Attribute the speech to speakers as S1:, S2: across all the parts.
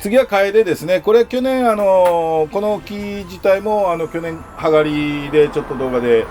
S1: 次はカエデですね。これ去年この木自体も去年葉刈りでちょっと動画で、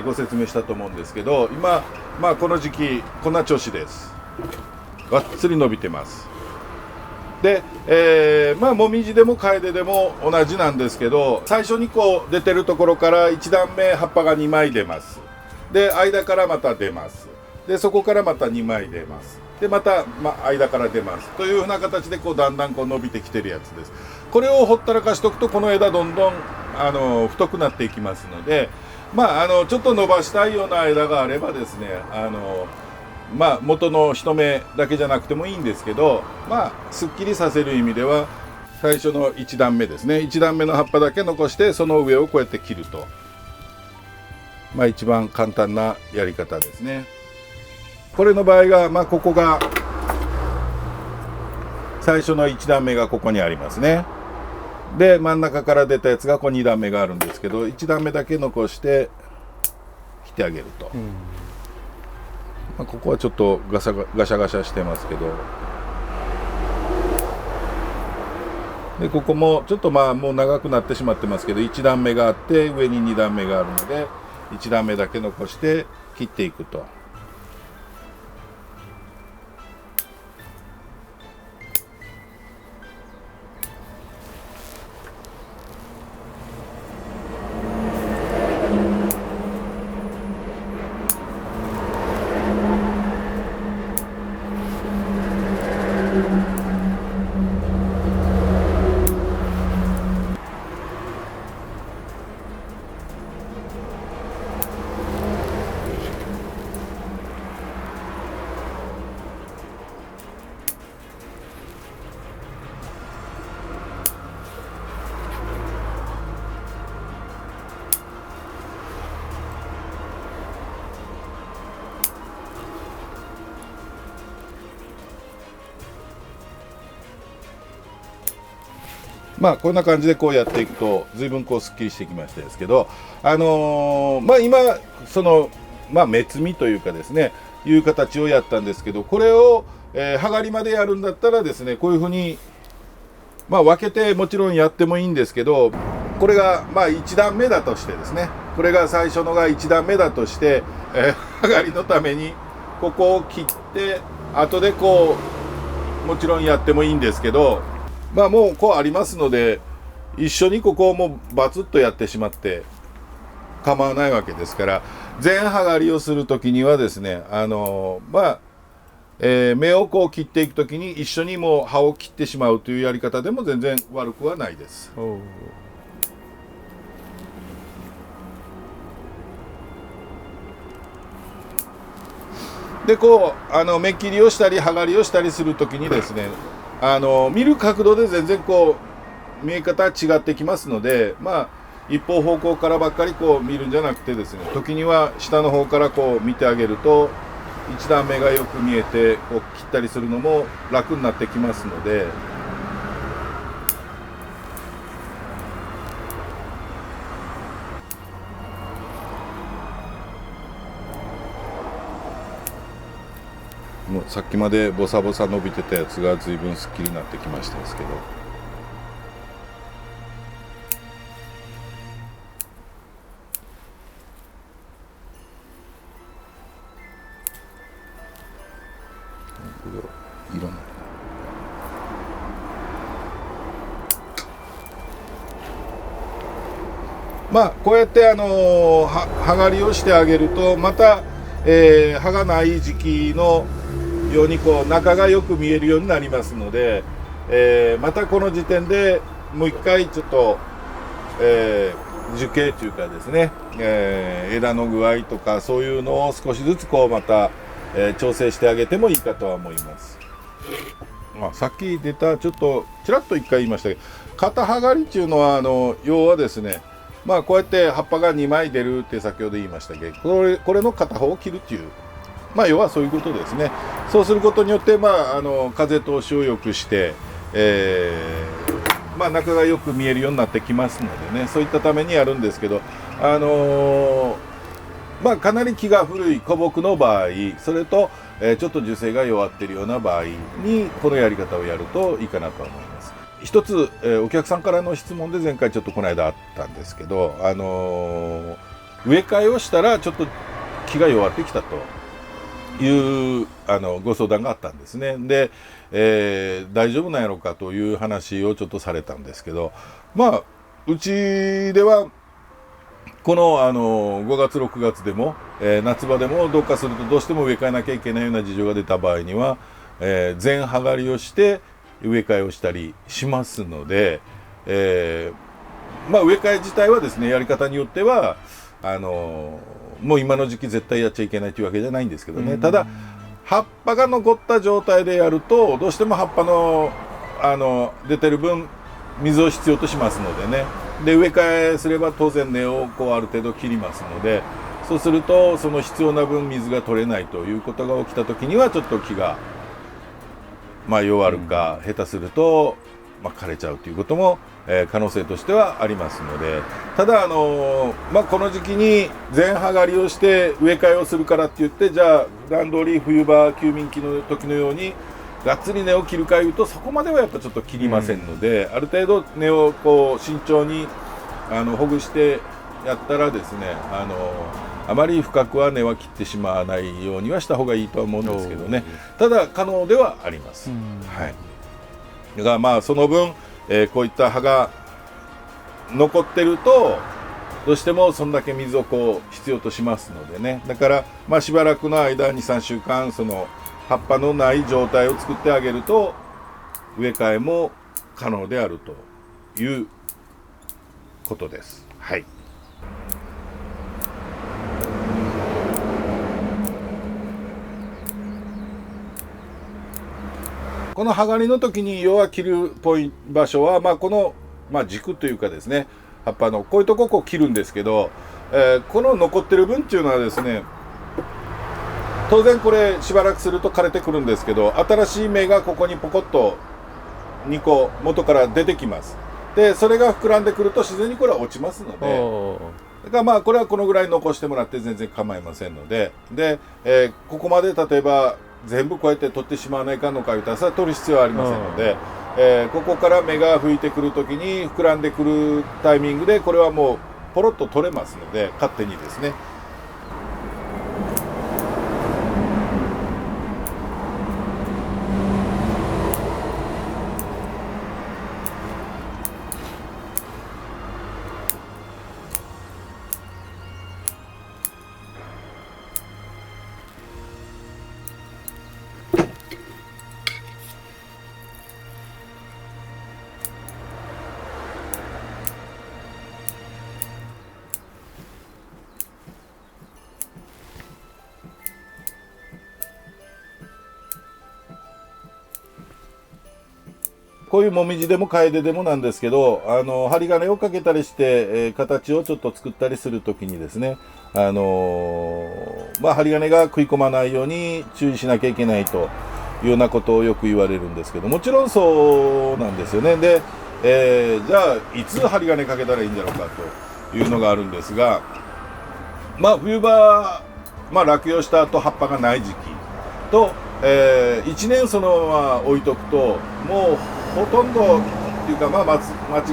S1: ご説明したと思うんですけど、今まあこの時期こんな調子です。がっつり伸びてます。で、まあもみじでもカエデでも同じなんですけど、最初にこう出てるところから1段目葉っぱが2枚出ます。で間からまた出ます。でそこからまた2枚出ます。でまた、間から出ますというふうな形でこうだんだんこう伸びてきてるやつです。これをほったらかしておくとこの枝どんどん太くなっていきますので、ちょっと伸ばしたいような枝があればですね、元の一目だけじゃなくてもいいんですけど、すっきりさせる意味では最初の1段目ですね、1段目の葉っぱだけ残してその上をこうやって切ると、一番簡単なやり方ですね。これの場合が、ここが最初の1段目がここにありますね。で真ん中から出たやつがここ2段目があるんですけど、1段目だけ残して切ってあげると、ここはちょっとガシャガシャしてますけど、でここもちょっともう長くなってしまってますけど、1段目があって上に2段目があるので1段目だけ残して切っていくと。こんな感じでこうやっていくと随分こうすっきりしてきましたですけど、今その目摘みというかですねいう形をやったんですけど、これを、葉刈りまでやるんだったらですね、こういうふうに分けてもちろんやってもいいんですけど、これが1段目だとしてですね、これが最初のが1段目だとして、葉刈りのためにここを切って後でこうもちろんやってもいいんですけど、もうこうありますので一緒にここをもうバツッとやってしまって構わないわけですから、全葉刈りをする時にはですね、芽をこう切っていく時に一緒にもう葉を切ってしまうというやり方でも全然悪くはないです。でこう芽切りをしたり葉刈りをしたりする時にですね、見る角度で全然こう見え方違ってきますので、一方方向からばっかりこう見るんじゃなくてですね、時には下の方からこう見てあげると1段目がよく見えてこう切ったりするのも楽になってきますので。もうさっきまでボサボサ伸びてたやつが随分すっきりになってきましたですけど、色のこうやって葉刈りをしてあげるとまた、葉がない時期のようにこう中がよく見えるようになりますので、またこの時点でもう一回ちょっと、樹形というかですね、枝の具合とかそういうのを少しずつこうまた、調整してあげてもいいかとは思います。さっき出たちょっとちらっと一回言いましたけど、片葉刈りっていうのは要はですね、こうやって葉っぱが2枚出るって先ほど言いましたけど、これの片方を切るっていう、要はそういうことですね。そうすることによって、風通しを良くして、中がよく見えるようになってきますのでね、そういったためにやるんですけど、かなり木が古い古木の場合、それと、ちょっと樹勢が弱っているような場合にこのやり方をやるといいかなと思います。一つ、お客さんからの質問で前回ちょっとこの間あったんですけど、植え替えをしたらちょっと木が弱ってきたというご相談があったんですね。で、大丈夫なんやろうかという話をちょっとされたんですけど、まあうちではこの5月6月でも、夏場でもどうかするとどうしても植え替えなきゃいけないような事情が出た場合には、全葉刈りをして植え替えをしたりしますので、まあ植え替え自体はですね、やり方によってはもう今の時期絶対やっちゃいけないというわけじゃないんですけどね。ただ葉っぱが残った状態でやるとどうしても葉っぱの出てる分水を必要としますのでね。で植え替えすれば当然根をこうある程度切りますので、そうするとその必要な分水が取れないということが起きた時にはちょっと木が弱るか、下手すると枯れちゃうということも、可能性としてはありますので、ただこの時期に全葉刈りをして植え替えをするからって言って、じゃあ段取り冬場休眠期の時のようにがっつり根を切るかいうとそこまではやっぱちょっと切りませんので、ある程度根をこう慎重にほぐしてやったらですね、あまり深くは根は切ってしまわないようにはした方がいいとは思うんですけどね。ただ可能ではあります。はい。だからその分、こういった葉が残ってるとどうしてもそんだけ水をこう必要としますのでね。だからしばらくの間 2,3 週間その葉っぱのない状態を作ってあげると植え替えも可能であるということです。はい。この葉刈りの時に要は切る場所は、この、軸というかですね、葉っぱのこういうとこをこう切るんですけど、この残ってる分っていうのはですね、当然これしばらくすると枯れてくるんですけど、新しい芽がここにポコッと2個元から出てきます。でそれが膨らんでくると自然にこれは落ちますので、だからこれはこのぐらい残してもらって全然構いませんので、ここまで例えば全部こうやって取ってしまわないかんのか言ったらさ取る必要はありませんので、ここから芽が吹いてくる時に膨らんでくるタイミングでこれはもうポロッと取れますので、勝手にですね。こういうもみじでも楓でもなんですけど、針金をかけたりして、形をちょっと作ったりするときにですね、針金が食い込まないように注意しなきゃいけないというようなことをよく言われるんですけど、もちろんそうなんですよね。で、じゃあいつ針金かけたらいいんだろうかというのがあるんですが、冬場、落葉した後葉っぱがない時期と、1年そのまま置いとくともうほとんどっていうか間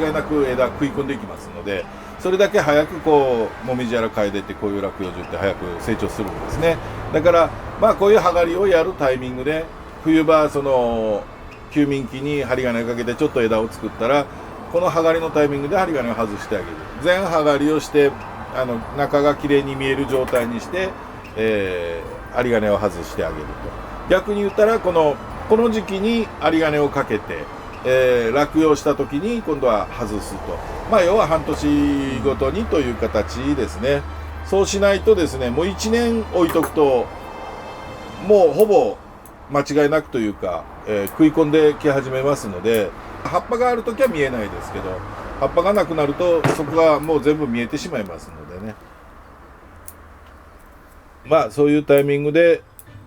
S1: 違いなく枝食い込んでいきますので、それだけ早くこうもみじやら楓ってこういう落葉樹って早く成長するんですね。だからこういう葉刈りをやるタイミングで冬場その休眠期に針金をかけてちょっと枝を作ったら、この葉刈りのタイミングで針金を外してあげる。全葉刈りをして中がきれいに見える状態にして、針金を外してあげると。逆に言ったらこの時期に針金をかけて、落葉した時に今度は外すと、要は半年ごとにという形ですね。そうしないとですね、もう1年置いとくともうほぼ間違いなくというか、食い込んでき始めますので、葉っぱがある時は見えないですけど、葉っぱがなくなるとそこがもう全部見えてしまいますのでね。そういうタイミングで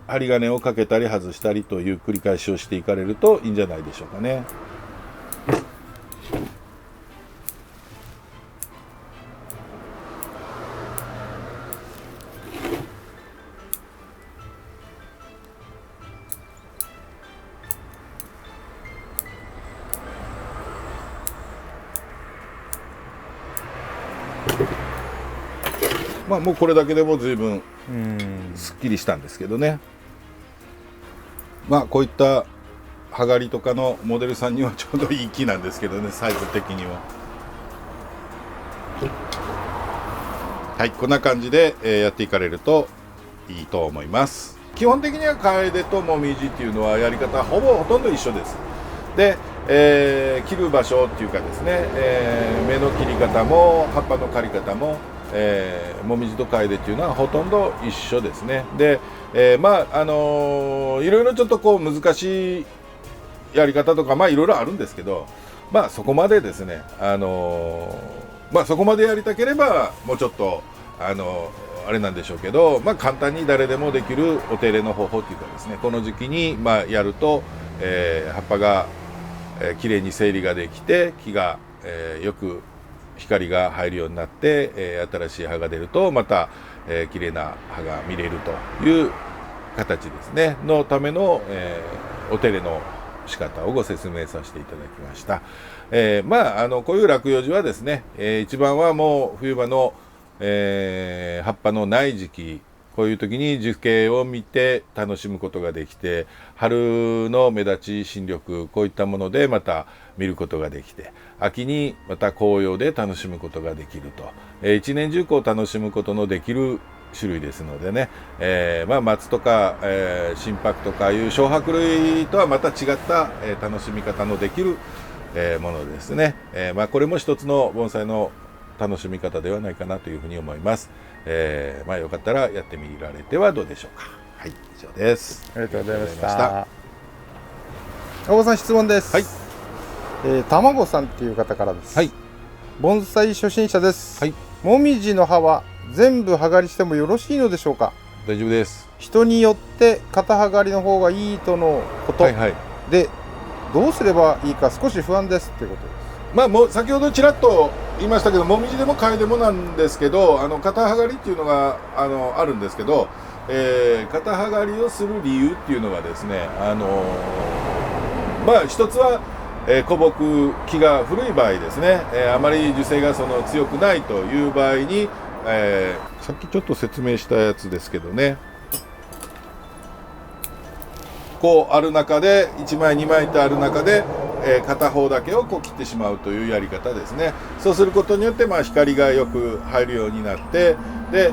S1: 針金をかけたり外したりという繰り返しをしていかれるといいんじゃないでしょうかね。もうこれだけでも随分すっきりしたんですけどね。こういった葉刈りとかのモデルさんにはちょうどいい木なんですけどね、サイズ的には。はい、こんな感じで、やっていかれるといいと思います。基本的にはカエデとモミジっていうのはやり方ほとんど一緒です。で、切る場所っていうかですね、芽の切り方も葉っぱの刈り方も、モミジとカエデっていうのはほとんど一緒ですね。で、いろいろちょっとこう難しいやり方とかいろいろあるんですけど、そこまでですね、そこまでやりたければもうちょっとあれなんでしょうけど、簡単に誰でもできるお手入れの方法っていうかですね、この時期にやると、葉っぱがきれいに整理ができて、木が、よく光が入るようになって、新しい葉が出るとまた、きれいな葉が見れるという形ですねのための、お手入れの仕方をご説明させていただきました。こういう落葉樹はですね、一番はもう冬場の、葉っぱのない時期、こういう時に樹形を見て楽しむことができて、春の目立ち新緑、こういったものでまた見ることができて、秋にまた紅葉で楽しむことができると、一年中こう楽しむことのできる種類ですのでね、松とか、真柏とかいう小柏類とはまた違った、楽しみ方のできる、ものですね。これも一つの盆栽の楽しみ方ではないかなというふうに思います。よかったらやってみられてはどうでしょうか。はい、以上です。
S2: ありがとうございました。大場さん、質問です。
S1: はい。
S2: 卵さんっていう方からです。
S1: はい。
S2: 盆栽初心者です。
S1: はい。
S2: もみじの葉は全部葉刈りしてもよろしいのでしょうか。
S1: 大丈夫です。
S2: 人によって片葉刈りの方がいいとのこと、でどうすればいいか少し不安ですっていうことです。
S1: もう先ほどちらっと言いましたけど、もみじでもカエデもなんですけど、片葉刈りっていうのがあるんですけど、片葉刈りをする理由っていうのがですね、一つは、古木、木が古い場合ですね、あまり樹勢が強くないという場合に、さっきちょっと説明したやつですけどね、こうある中で1枚2枚とある中で、片方だけをこう切ってしまうというやり方ですね。そうすることによって光がよく入るようになって、で、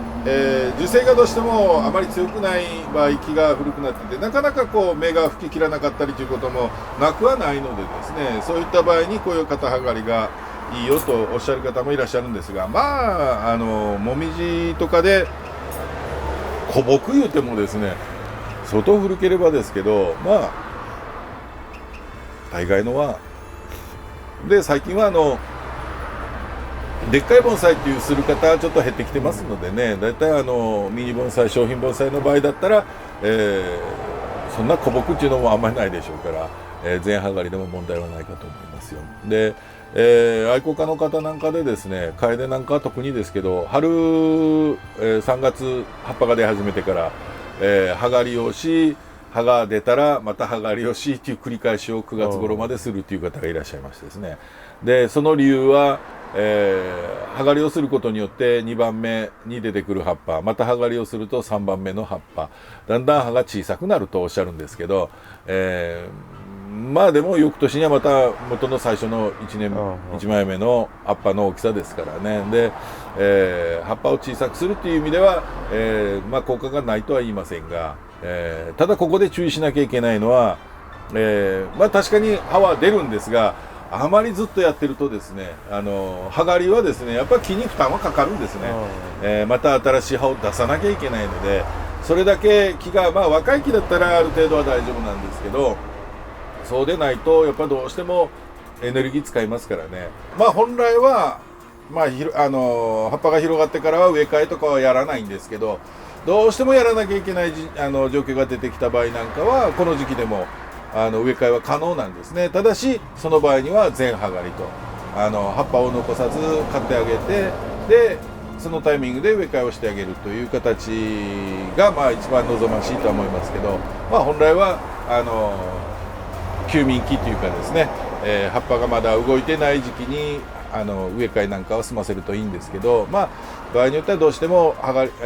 S1: 樹勢がどうしてもあまり強くない場合、木が古くなっててなかなかこう芽が吹き切らなかったりということもなくはないのでですね、そういった場合にこういう片葉刈りがいいよとおっしゃる方もいらっしゃるんですが、もみじとかで古木言うてもですね、相当古ければですけど、大概のはで、最近はでっかい盆栽っていうする方はちょっと減ってきてますのでね、だいたいミニ盆栽、商品盆栽の場合だったら、そんな古木っていうのもあんまりないでしょうから、全葉刈りでも問題はないかと思いますよ。で、愛好家の方なんかでですね、カエデなんかは特にですけど、春、3月葉っぱが出始めてから、葉刈りをし、葉が出たらまた葉刈りをしっていう繰り返しを9月頃までするという方がいらっしゃいましてですね。で、その理由は、葉刈りをすることによって2番目に出てくる葉っぱ、また葉刈りをすると3番目の葉っぱ、だんだん葉が小さくなるとおっしゃるんですけど、でも翌年にはまた元の最初の1枚目の葉っぱの大きさですからね。で、葉っぱを小さくするという意味では、効果がないとは言いませんが、ただここで注意しなきゃいけないのは、確かに葉は出るんですが、あまりずっとやってるとですね、葉刈りはですね、やっぱり木に負担はかかるんですね。また新しい葉を出さなきゃいけないので、それだけ木が、若い木だったらある程度は大丈夫なんですけど、そうでないとやっぱどうしてもエネルギー使いますからね。本来は、葉っぱが広がってからは植え替えとかはやらないんですけど、どうしてもやらなきゃいけない状況が出てきた場合なんかはこの時期でも植え替えは可能なんですね。ただしその場合には全葉刈りと葉っぱを残さず刈ってあげて、でそのタイミングで植え替えをしてあげるという形が一番望ましいとは思いますけど、本来は休眠期というかですね、葉っぱがまだ動いてない時期に植え替えなんかを済ませるといいんですけど、場合によってはどうしても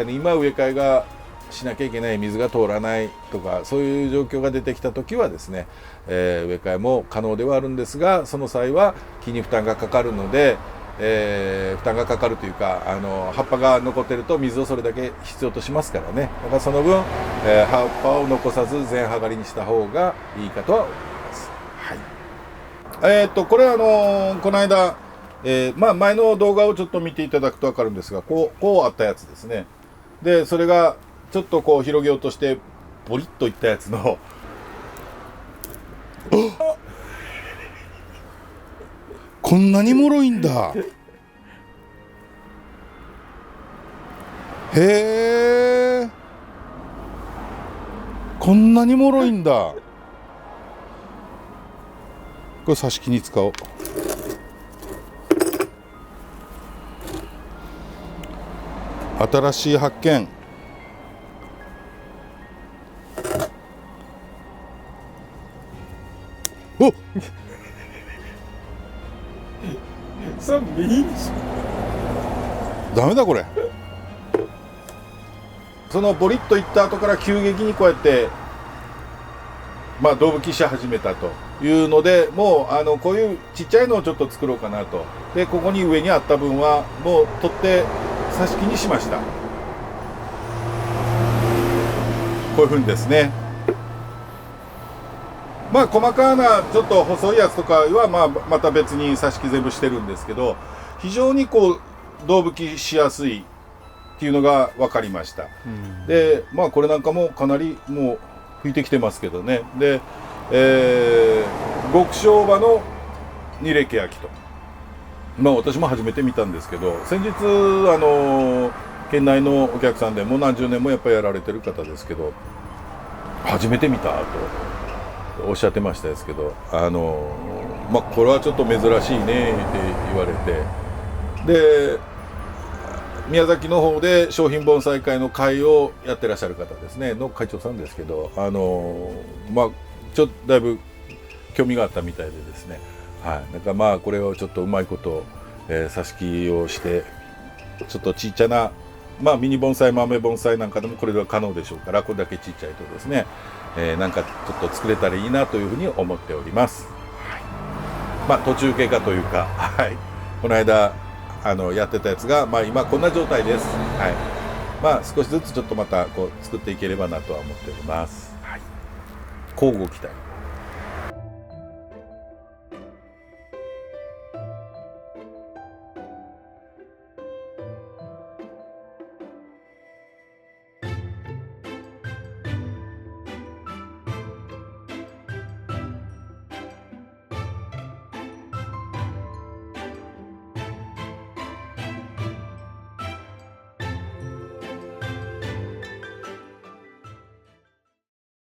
S1: 今植え替えがしなきゃいけない、水が通らないとかそういう状況が出てきた時はですね、植え替えも可能ではあるんですが、その際は木に負担がかかるので、負担がかかるというか、葉っぱが残ってると水をそれだけ必要としますからね。だからその分、葉っぱを残さず全葉刈りにした方がいいかとは思います。はい。これこの間、前の動画をちょっと見ていただくと分かるんですが、こうあったやつですね。でそれがちょっとこう広げようとしてボリッといったやつのこんなに脆いんだ。へえ、こんなに脆いんだ。これ挿し木に使おう。新しい発見。おっ
S3: それいいでしょ。
S1: ダメだこれ。そのボリッといった後から急激にこうやって胴吹きし始めたというので、もうこういうちっちゃいのをちょっと作ろうかなと。でここに上にあった分はもう取って挿し木にしました。こういうふうにですね。細かなちょっと細いやつとかはまた別に挿し木全部してるんですけど、非常にこう胴吹きしやすいっていうのが分かりました。でこれなんかもかなりもう吹いてきてますけどね。で、極小葉の二レケ焼きと、私も初めて見たんですけど、先日県内のお客さんでもう何十年もやっぱりやられてる方ですけど、初めて見たとおっしゃってましたですけど、これはちょっと珍しいねって言われて、で宮崎の方で商品盆栽会の会をやってらっしゃる方ですねの会長さんですけど、ちょっとだいぶ興味があったみたいでですね、なんかこれをちょっとうまいこと、挿し木をしてちょっとちっちゃなミニ盆栽豆盆栽なんかでもこれが可能でしょうから、これだけちっちゃいとですね、なんかちょっと作れたらいいなというふうに思っております。途中経過というか、この間やってたやつが今こんな状態です。少しずつちょっとまたこう作っていければなとは思っております。交互期待。